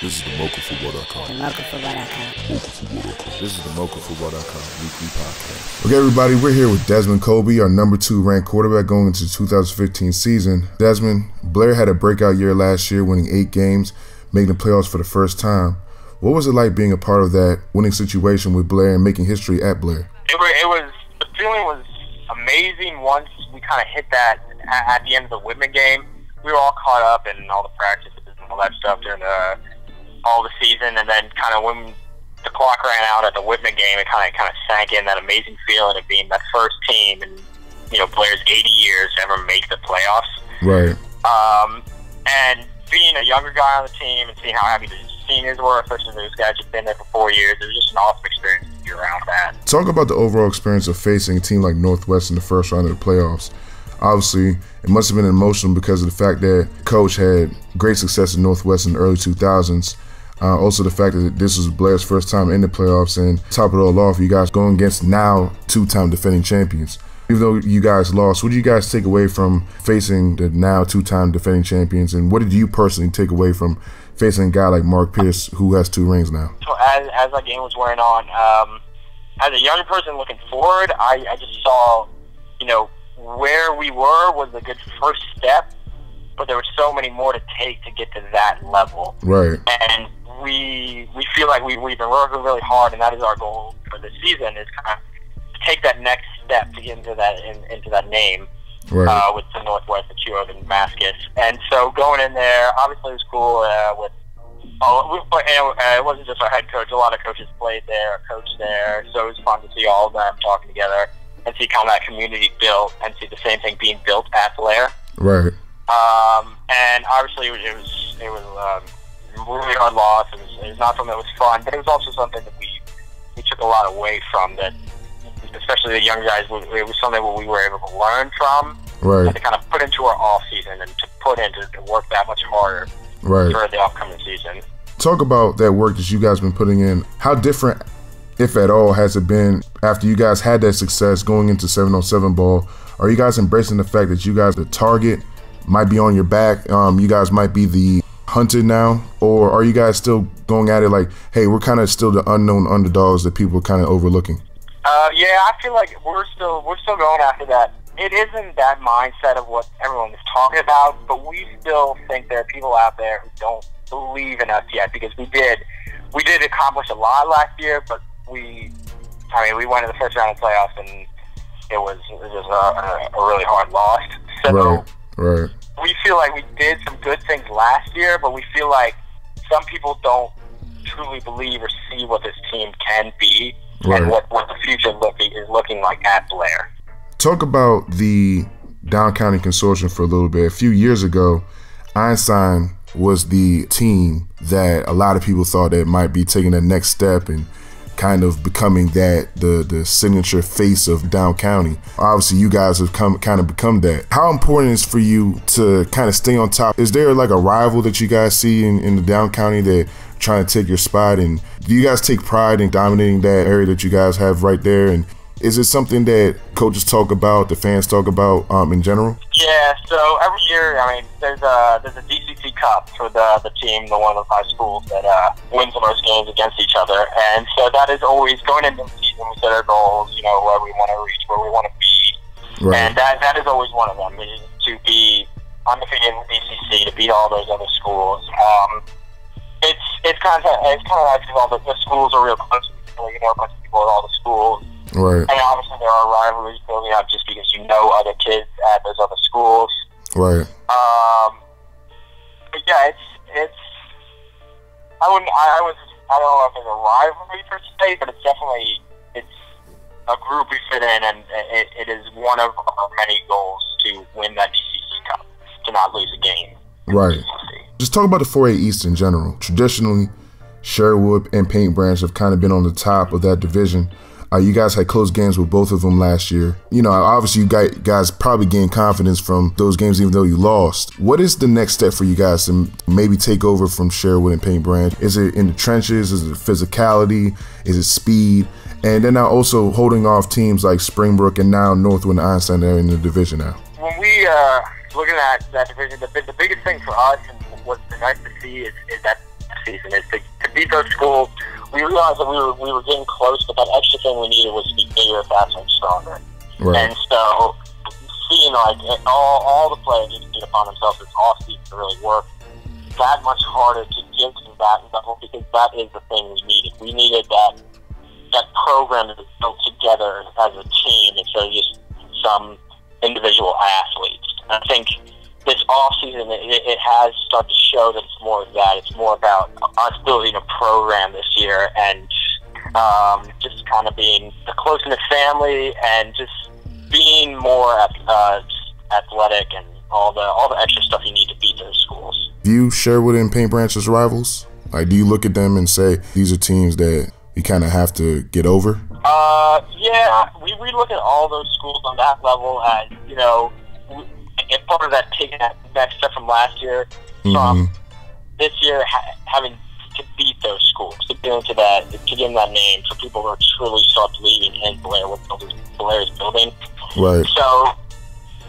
This is the MoCoFootball.com. This is the MoCoFootball.com weekly podcast. Okay, everybody, we're here with Desmond Colby, our number 2 ranked quarterback going into the 2015 season. Desmond, Blair had a breakout year last year, winning 8 games, making the playoffs for the first time. What was it like being a part of that winning situation with Blair and making history at Blair? The feeling was amazing once we kind of hit that at the end of the Whitman game. We were all caught up in all the practices and all that stuff during all the season, and then kind of when the clock ran out at the Whitman game, it kind of sank in, that amazing feeling of being that first team in Blair's 80 years to ever make the playoffs. Right. And being a younger guy on the team and seeing how happy the seniors were, especially those guys who've been there for 4 years, it was just an awesome experience to be around that. Talk about the overall experience of facing a team like Northwest in the first round of the playoffs. Obviously, it must have been emotional because of the fact that Coach had great success in Northwest in the early 2000s. Also, the fact that this was Blair's first time in the playoffs, and top it all off, you guys going against now 2-time defending champions. Even though you guys lost, what did you guys take away from facing the now 2-time defending champions, and what did you personally take away from facing a guy like Mark Pierce, who has 2 rings now? So as that game was wearing on, as a young person looking forward, I just saw, where we were was a good first step, but there were so many more to take to get to that level. Right. And we feel like we've been working really hard, and that is our goal for this season, is kind of to take that next step to get into that name. Right. With the Northwest, the Chio, and Damascus. And so going in there, obviously it was cool it wasn't just our head coach. A lot of coaches played there, coached there, so it was fun to see all of them talking together and see kind of that community built and see the same thing being built at Blair. Right. And obviously it was a really hard loss. It was not something that was fun, but it was also something that we took a lot away from, that especially the young guys, it was something that we were able to learn from, right, and to kind of put into our off season and to put into to work that much harder, right, for the upcoming season. Talk about that work that you guys been putting in. How different, if at all, has it been after you guys had that success going into 7-on-7 ball? Are you guys embracing the fact that you guys, the target might be on your back? You guys might be the hunted now, or are you guys still going at it like, hey, we're kind of still the unknown underdogs that people are kind of overlooking? Yeah, I feel like we're still going after that. It isn't that mindset of what everyone is talking about, but we still think there are people out there who don't believe in us yet, because we did accomplish a lot last year, but we went to the first round of playoffs, and it was a really hard loss. So right. We feel like we did some good things last year, but we feel like some people don't truly believe or see what this team can be. Right. And what the future is looking like at Blair. Talk about the Downcounty consortium for a little bit. A few years ago, Einstein was the team that a lot of people thought that might be taking the next step and kind of becoming the signature face of Downcounty. Obviously, you guys have kind of become that. How important is it for you to kind of stay on top? Is there like a rival that you guys see in the Downcounty that trying to take your spot, and do you guys take pride in dominating that area that you guys have right there? And is it something that coaches talk about, the fans talk about in general? Yeah, so every year, there's a DCC Cup for the team, the one of the 5 schools that wins the most games against each other. And so that is always, going into the season, we set our goals, where we want to reach, where we want to be. Right. And that is always one of them, is to be undefeated in the DCC, to beat all those other schools. It's kind of nice because all the schools are real close. You know a bunch of people at all the schools. Right. And obviously there are rivalries building up just because you know other kids at those other schools. Right. But yeah, it's I don't know if it's a rivalry per se, but it's a group we fit in, and it is one of our many goals to win that DCC Cup, to not lose a game. Right. Just talk about the 4A East in general. Traditionally, Sherwood and Paint Branch have kind of been on the top of that division. You guys had close games with both of them last year. Obviously you guys probably gained confidence from those games even though you lost. What is the next step for you guys to maybe take over from Sherwood and Paint Branch? Is it in the trenches? Is it physicality? Is it speed? And then now also holding off teams like Springbrook and now Northwood and Einstein are in the division now. When we looking at that division, the biggest thing for us and what's been nice to see is that offseason is to beat those schools. We realized that we were getting close, but that extra thing we needed was to be bigger, faster, and stronger. Right. And so seeing like all the players need to beat upon themselves this offseason to really work that much harder to get to that level, because that is the thing we needed. We needed that program that was built together as a team instead of just some individual athletes. I think this offseason, it has started to show that it's more of that. It's more about us building a program this year and just kind of being a close-knit family and just being more athletic and all the extra stuff you need to beat those schools. Do you Sherwood and Paint Branch as rivals? Like, do you look at them and say these are teams that you kind of have to get over? Yeah, we look at all those schools on that level as, you know, and part of that taking that next step from last year, from this year having to beat those schools, to get into that, to give them that name, for people who truly start believing in Blair, what Blair is building. Right. So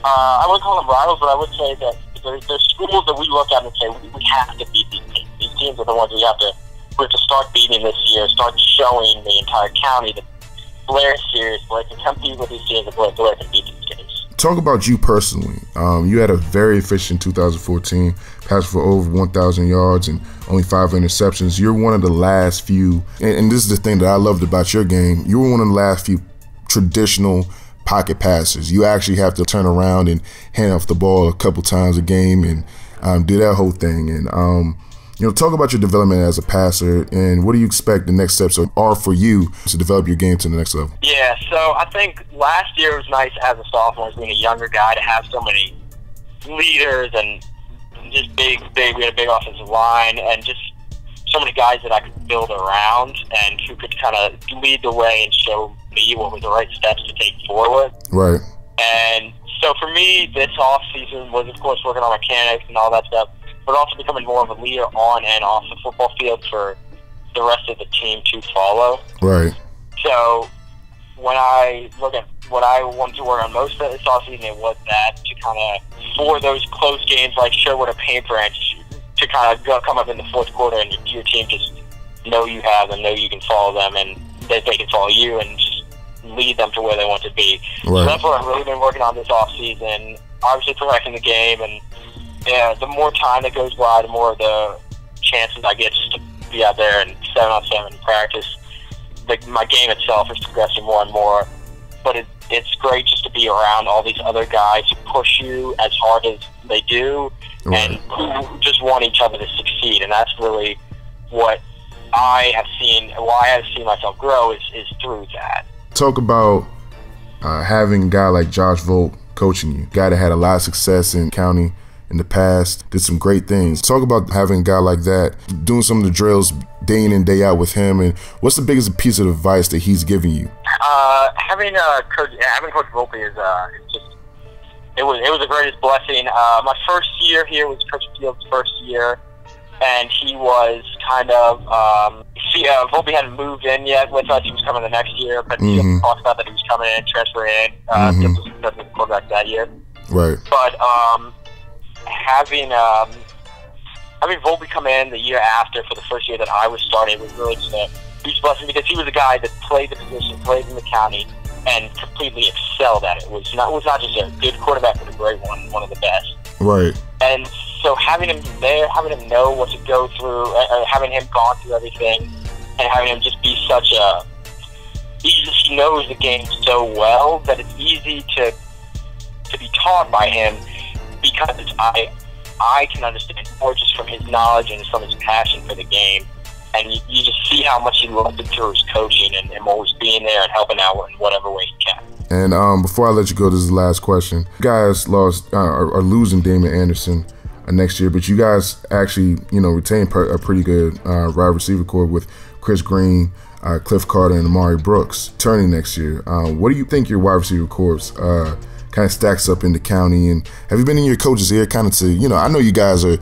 I wouldn't call them rivals, but I would say that there's schools that we look at and say we have to beat these teams. These teams are the ones we have to start beating this year, start showing the entire county that Blair is serious. Blair can compete with these teams, and Blair can beat these teams. Talk about you personally. You had a very efficient 2014, passed for over 1,000 yards and only 5 interceptions. You're one of the last few, and this is the thing that I loved about your game, you were one of the last few traditional pocket passers. You actually have to turn around and hand off the ball a couple times a game and do that whole thing. And you know, talk about your development as a passer, and what do you expect the next steps are for you to develop your game to the next level? Yeah, so I think last year was nice as a sophomore, as being a younger guy, to have so many leaders and just big. We had a big offensive line and just so many guys that I could build around and who could kind of lead the way and show me what were the right steps to take forward. Right. And so for me, this off season was, of course, working on mechanics and all that stuff, but also becoming more of a leader on and off the football field for the rest of the team to follow. Right. So when I look at what I wanted to work on most of this offseason, it was that to kind of, for those close games like Sherwood or Paint Branch, to kind of come up in the fourth quarter and your team just know you have them, know you can follow them, and that they can follow you and just lead them to where they want to be. Right. So that's what I've really been working on this offseason. Obviously perfecting the game, and yeah, the more time that goes by, the more the chances I get just to be out there and 7-on-7 practice. My game itself is progressing more and more, but it's great just to be around all these other guys who push you as hard as they do, right, and who just want each other to succeed. And that's really what I have seen, why I have seen myself grow is through that. Talk about having a guy like Josh Volk coaching you, a guy that had a lot of success in county in the past, did some great things. Talk about having a guy like that, doing some of the drills day in and day out with him, and what's the biggest piece of advice that he's giving you? Having Coach Volpe is just, it was the greatest blessing. My first year here was Coach Field's first year, and he was kind of Volpe hadn't moved in yet with us. He was coming the next year, but he talked about that he was coming in, transferring in. Field was the quarterback that year. Right. But having Volpe come in the year after for the first year that I was starting was really just a huge blessing, because he was a guy that played the position, played in the county, and completely excelled at it. It was not just a good quarterback, but a great one of the best. Right. And so having him there, having him know what to go through, having him gone through everything, and having him just be such a, he knows the game so well that it's easy to be taught by him, because I can understand more just from his knowledge and from his passion for the game. And you just see how much he loves it through his coaching and him always being there and helping out in whatever way he can. And before I let you go, this is the last question. You guys are losing Damon Anderson next year, but you guys actually, retain a pretty good wide receiver core with Chris Green, Cliff Carter, and Amari Brooks turning next year. What do you think your wide receiver core kind of stacks up in the county? And have you been in your coach's ear kind of to, I know you guys are,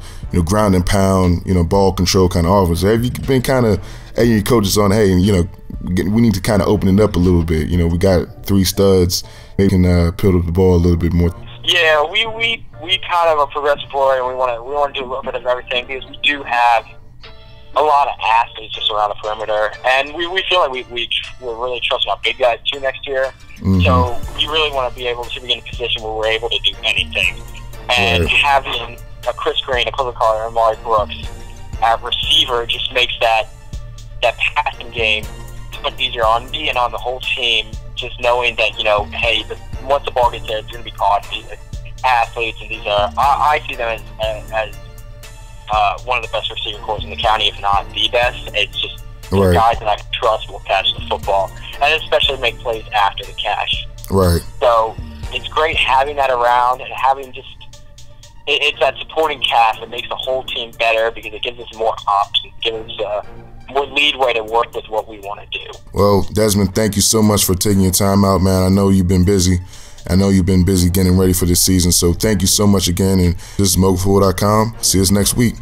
ground and pound, ball control kind of offense. Have you been kind of at your coaches on, hey, we need to kind of open it up a little bit. We got 3 studs, maybe can peel up the ball a little bit more. Yeah, we kind of are progressive for it, and we want to do a little bit of everything, because we do have a lot of athletes just around the perimeter, and we feel like we're really trusting our big guys too next year. So you really want to be able to be in a position where we're able to do anything. And having a Chris Green, a Clifford Carter, and Amari Brooks at receiver just makes that passing game so much easier on me and on the whole team. Just knowing that, hey, once the ball gets there, it's going to be caught. These athletes, and these are, I see them as one of the best receiver corps in the county, if not the best. It's just guys that I can trust will catch the football, and especially make plays after the catch. Right. So it's great having that around, and having it's that supporting cast that makes the whole team better, because it gives us more options, gives us more leadway to work with what we want to do. Well, Desmond, thank you so much for taking your time out, man. I know you've been busy. I know you've been busy getting ready for this season, so thank you so much again. And this is MoCo.com. See us next week.